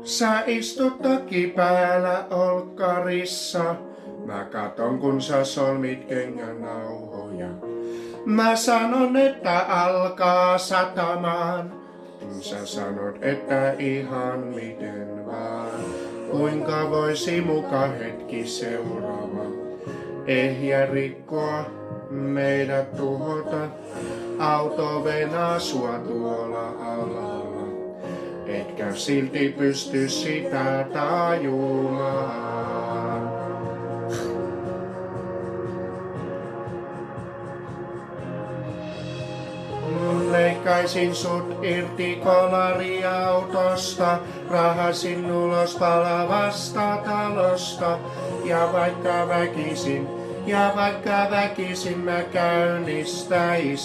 Sä istut takki päällä olkkarissa. Mä katon kun sä solmit kengän nauhoja. Mä sanon, että alkaa satamaan. Sä sanot, että ihan miten vaan. Kuinka voisi muka hetki seuraava ehjä rikkoa, meidät tuhota. Auto venaa sua tuolla alhaalla, etkä silti pysty sitä tajumaan. Leikkaisin sut irti kolariautosta, rahasin ulos palavasta talosta. Ja vaikka väkisin mä käynnistäisin.